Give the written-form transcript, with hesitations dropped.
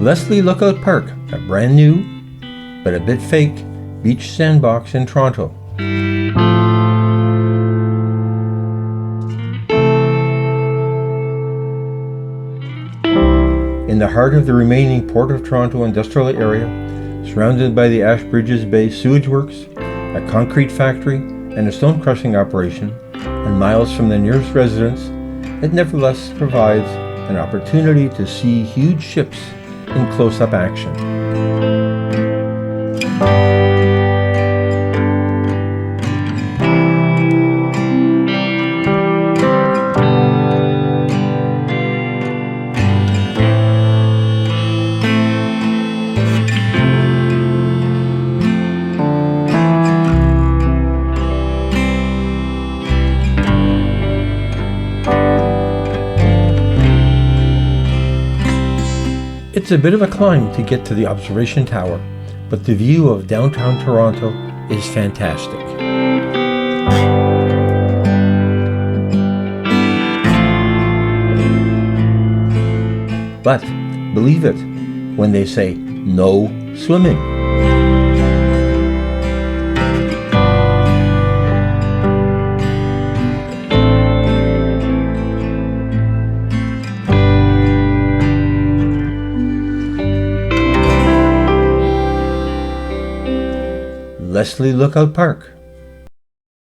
Leslie Lookout Park, a brand new, but a bit fake, beach sandbox in Toronto. In the heart of the remaining Port of Toronto industrial area, surrounded by the Ashbridge's Bay sewage works, a concrete factory, and a stone crushing operation, and miles from the nearest residence, it nevertheless provides an opportunity to see huge ships in close-up action. It's a bit of a climb to get to the observation tower, but the view of downtown Toronto is fantastic. But believe it when they say no swimming. Leslie Lookout Park.